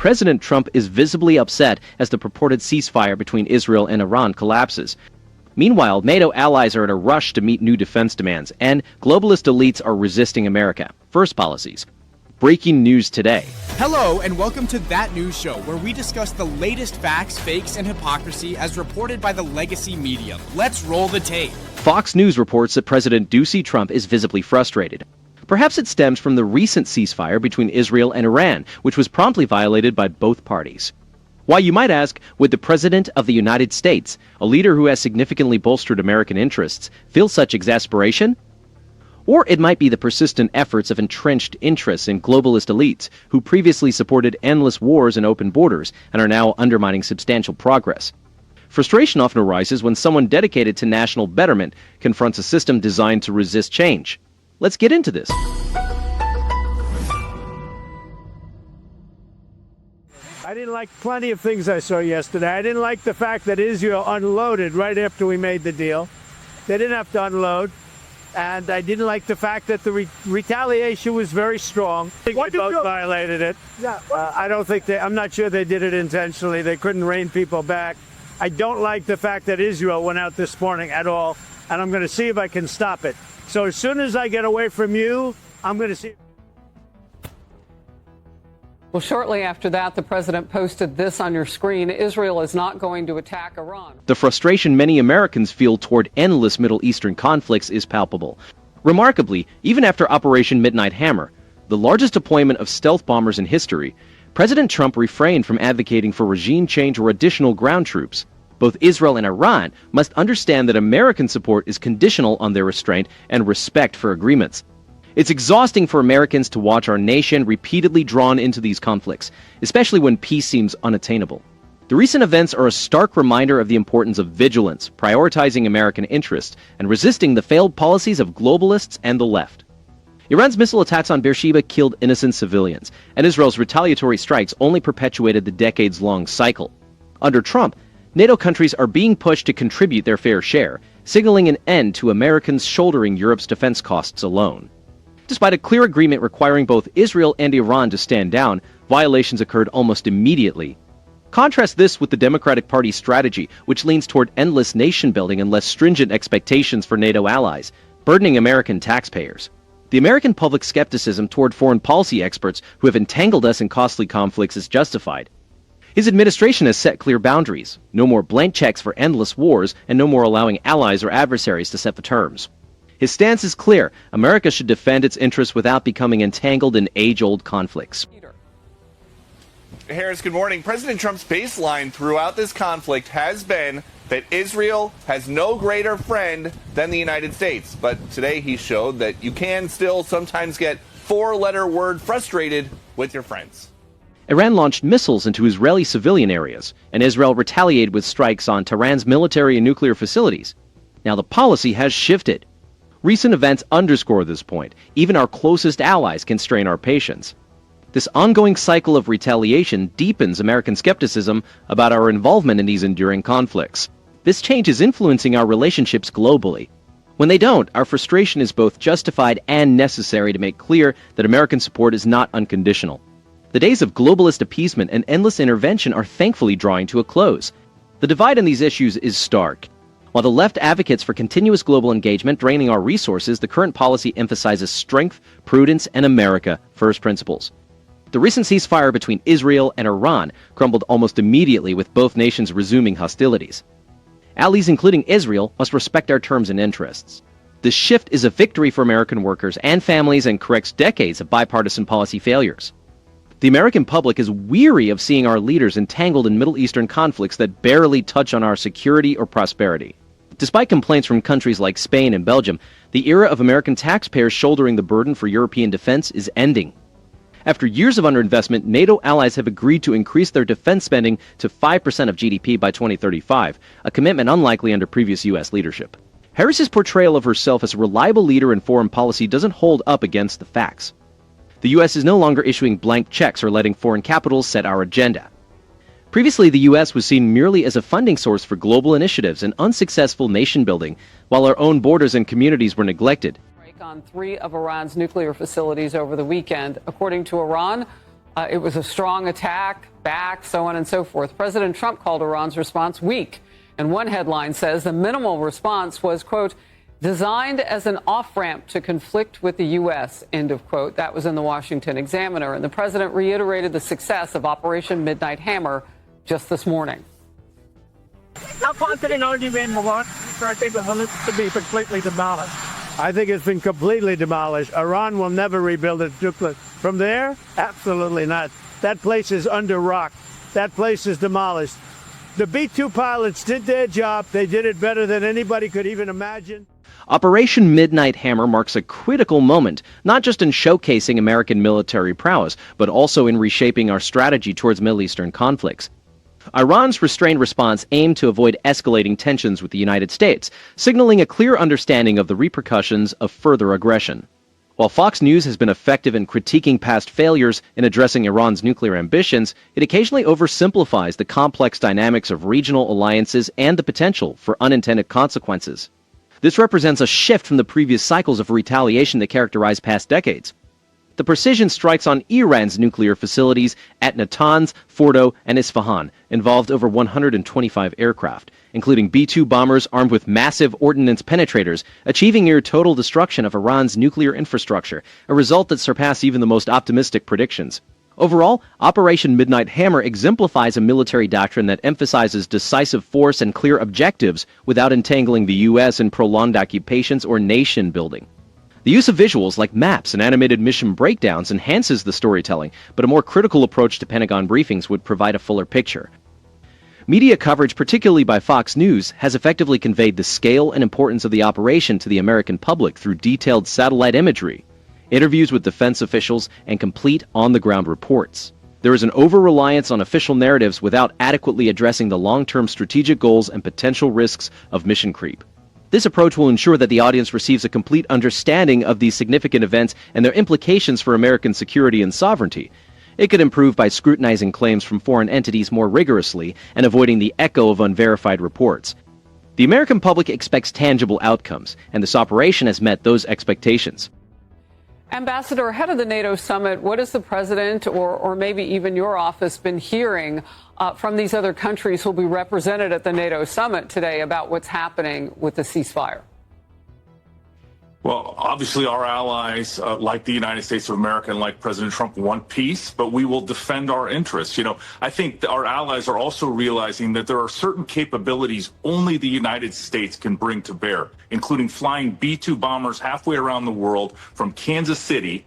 President Trump is visibly upset as the purported ceasefire between Israel and Iran collapses. Meanwhile, NATO allies are in a rush to meet new defense demands, and globalist elites are resisting America First policies. Breaking news today. Hello, and welcome to That News Show, where we discuss the latest facts, fakes, and hypocrisy as reported by the legacy media. Let's roll the tape. Fox News reports that President Trump is visibly frustrated. Perhaps it stems from the recent ceasefire between Israel and Iran, which was promptly violated by both parties. Why, you might ask, would the President of the United States, a leader who has significantly bolstered American interests, feel such exasperation? Or it might be the persistent efforts of entrenched interests in globalist elites who previously supported endless wars and open borders and are now undermining substantial progress. Frustration often arises when someone dedicated to national betterment confronts a system designed to resist change. Let's get into this. I didn't like plenty of things I saw yesterday. I didn't like the fact that Israel unloaded right after we made the deal. They didn't have to unload. And I didn't like the fact that the retaliation was very strong. I think they both violated it. Yeah. I'm not sure they did it intentionally. They couldn't rein people back. I don't like the fact that Israel went out this morning at all. And I'm going to see if I can stop it. So as soon as I get away from you, I'm going to see. Well, shortly after that, the president posted this on your screen: Israel is not going to attack Iran. The frustration many Americans feel toward endless Middle Eastern conflicts is palpable. Remarkably, even after Operation Midnight Hammer, the largest deployment of stealth bombers in history, President Trump refrained from advocating for regime change or additional ground troops. Both Israel and Iran must understand that American support is conditional on their restraint and respect for agreements. It's exhausting for Americans to watch our nation repeatedly drawn into these conflicts, especially when peace seems unattainable. The recent events are a stark reminder of the importance of vigilance, prioritizing American interests, and resisting the failed policies of globalists and the left. Iran's missile attacks on Beersheba killed innocent civilians, and Israel's retaliatory strikes only perpetuated the decades-long cycle. Under Trump, NATO countries are being pushed to contribute their fair share, signaling an end to Americans shouldering Europe's defense costs alone. Despite a clear agreement requiring both Israel and Iran to stand down, violations occurred almost immediately. Contrast this with the Democratic Party's strategy, which leans toward endless nation-building and less stringent expectations for NATO allies, burdening American taxpayers. The American public's skepticism toward foreign policy experts who have entangled us in costly conflicts is justified. His administration has set clear boundaries: no more blank checks for endless wars, and no more allowing allies or adversaries to set the terms. His stance is clear: America should defend its interests without becoming entangled in age-old conflicts. Harris, good morning. President Trump's baseline throughout this conflict has been that Israel has no greater friend than the United States. But today he showed that you can still sometimes get four-letter word frustrated with your friends. Iran launched missiles into Israeli civilian areas, and Israel retaliated with strikes on Tehran's military and nuclear facilities. Now the policy has shifted. Recent events underscore this point. Even our closest allies can strain our patience. This ongoing cycle of retaliation deepens American skepticism about our involvement in these enduring conflicts. This change is influencing our relationships globally. When they don't, our frustration is both justified and necessary to make clear that American support is not unconditional. The days of globalist appeasement and endless intervention are thankfully drawing to a close. The divide on these issues is stark. While the left advocates for continuous global engagement draining our resources, the current policy emphasizes strength, prudence, and America first principles. The recent ceasefire between Israel and Iran crumbled almost immediately, with both nations resuming hostilities. Allies, including Israel, must respect our terms and interests. This shift is a victory for American workers and families and corrects decades of bipartisan policy failures. The American public is weary of seeing our leaders entangled in Middle Eastern conflicts that barely touch on our security or prosperity. Despite complaints from countries like Spain and Belgium, the era of American taxpayers shouldering the burden for European defense is ending. After years of underinvestment, NATO allies have agreed to increase their defense spending to 5% of GDP by 2035, a commitment unlikely under previous U.S. leadership. Harris's portrayal of herself as a reliable leader in foreign policy doesn't hold up against the facts. The U.S. is no longer issuing blank checks or letting foreign capitals set our agenda. Previously, the U.S. was seen merely as a funding source for global initiatives and unsuccessful nation-building, while our own borders and communities were neglected. On 3 of Iran's nuclear facilities over the weekend. According to Iran, It was a strong attack, back, so on and so forth. President Trump called Iran's response weak. And one headline says the minimal response was, quote, designed as an off-ramp to conflict with the U.S., end of quote. That was in the Washington Examiner. And the president reiterated the success of Operation Midnight Hammer just this morning. How confident are you in Iran to be completely demolished? I think it's been completely demolished. Iran will never rebuild its nuclear. From there, absolutely not. That place is under rock. That place is demolished. The B-2 pilots did their job. They did it better than anybody could even imagine. Operation Midnight Hammer marks a critical moment, not just in showcasing American military prowess, but also in reshaping our strategy towards Middle Eastern conflicts. Iran's restrained response aimed to avoid escalating tensions with the United States, signaling a clear understanding of the repercussions of further aggression. While Fox News has been effective in critiquing past failures in addressing Iran's nuclear ambitions, it occasionally oversimplifies the complex dynamics of regional alliances and the potential for unintended consequences. This represents a shift from the previous cycles of retaliation that characterized past decades. The precision strikes on Iran's nuclear facilities at Natanz, Fordo, and Isfahan involved over 125 aircraft, including B-2 bombers armed with massive ordnance penetrators, achieving near total destruction of Iran's nuclear infrastructure, a result that surpassed even the most optimistic predictions. Overall, Operation Midnight Hammer exemplifies a military doctrine that emphasizes decisive force and clear objectives without entangling the U.S. in prolonged occupations or nation building. The use of visuals like maps and animated mission breakdowns enhances the storytelling, but a more critical approach to Pentagon briefings would provide a fuller picture. Media coverage, particularly by Fox News, has effectively conveyed the scale and importance of the operation to the American public through detailed satellite imagery, interviews with defense officials, and complete on-the-ground reports. There is an over-reliance on official narratives without adequately addressing the long-term strategic goals and potential risks of mission creep. This approach will ensure that the audience receives a complete understanding of these significant events and their implications for American security and sovereignty. It could improve by scrutinizing claims from foreign entities more rigorously and avoiding the echo of unverified reports. The American public expects tangible outcomes, and this operation has met those expectations. Ambassador, ahead of the NATO summit, what has the president or maybe even your office been hearing from these other countries who will be represented at the NATO summit today about what's happening with the ceasefire? Well, obviously, our allies, like the United States of America and like President Trump, want peace, but we will defend our interests. You know, I think our allies are also realizing that there are certain capabilities only the United States can bring to bear, including flying B-2 bombers halfway around the world from Kansas City,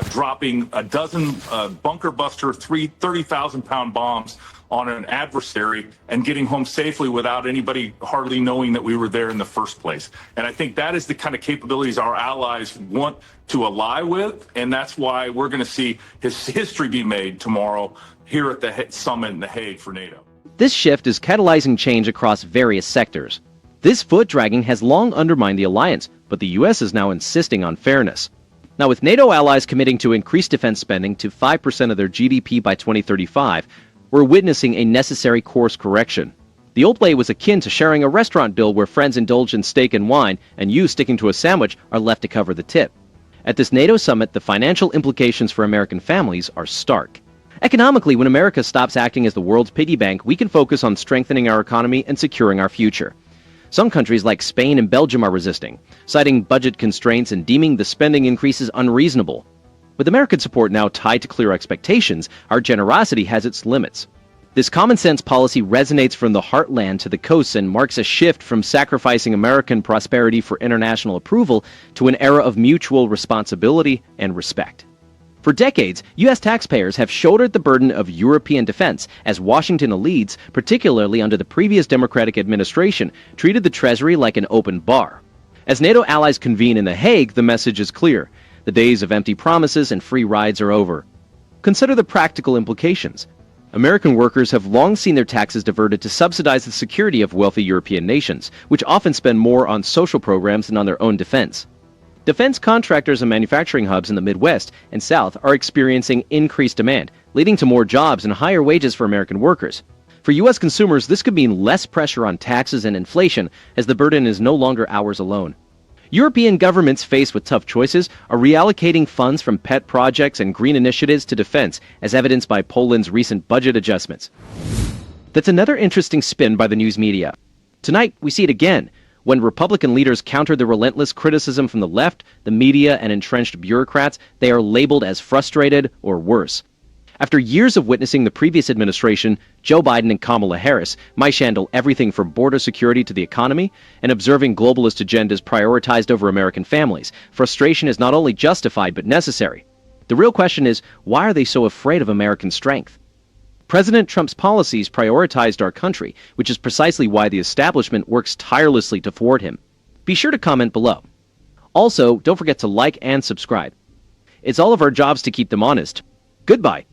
dropping a dozen bunker buster 30,000-pound bombs on an adversary and getting home safely without anybody hardly knowing that we were there in the first place. And I think that is the kind of capabilities our allies want to ally with, and that's why we're going to see history be made tomorrow here at the summit in The Hague for NATO. This shift is catalyzing change across various sectors. This foot-dragging has long undermined the alliance, but the U.S. is now insisting on fairness. Now, with NATO allies committing to increase defense spending to 5% of their GDP by 2035, we're witnessing a necessary course correction. The old way was akin to sharing a restaurant bill where friends indulge in steak and wine, and you, sticking to a sandwich, are left to cover the tip. At this NATO summit, the financial implications for American families are stark. Economically, when America stops acting as the world's piggy bank, we can focus on strengthening our economy and securing our future. Some countries like Spain and Belgium are resisting, citing budget constraints and deeming the spending increases unreasonable. With American support now tied to clear expectations, our generosity has its limits. This common-sense policy resonates from the heartland to the coasts and marks a shift from sacrificing American prosperity for international approval to an era of mutual responsibility and respect. For decades, U.S. taxpayers have shouldered the burden of European defense as Washington elites, particularly under the previous Democratic administration, treated the Treasury like an open bar. As NATO allies convene in The Hague, the message is clear. The days of empty promises and free rides are over. Consider the practical implications. American workers have long seen their taxes diverted to subsidize the security of wealthy European nations, which often spend more on social programs than on their own defense. Defense contractors and manufacturing hubs in the Midwest and South are experiencing increased demand, leading to more jobs and higher wages for American workers. For U.S. consumers, this could mean less pressure on taxes and inflation, as the burden is no longer ours alone. European governments faced with tough choices are reallocating funds from pet projects and green initiatives to defense, as evidenced by Poland's recent budget adjustments. That's another interesting spin by the news media. Tonight, we see it again. When Republican leaders counter the relentless criticism from the left, the media, and entrenched bureaucrats, they are labeled as frustrated or worse. After years of witnessing the previous administration, Joe Biden and Kamala Harris might handle everything from border security to the economy, and observing globalist agendas prioritized over American families. Frustration is not only justified but necessary. The real question is, why are they so afraid of American strength? President Trump's policies prioritized our country, which is precisely why the establishment works tirelessly to thwart him. Be sure to comment below. Also, don't forget to like and subscribe. It's all of our jobs to keep them honest. Goodbye.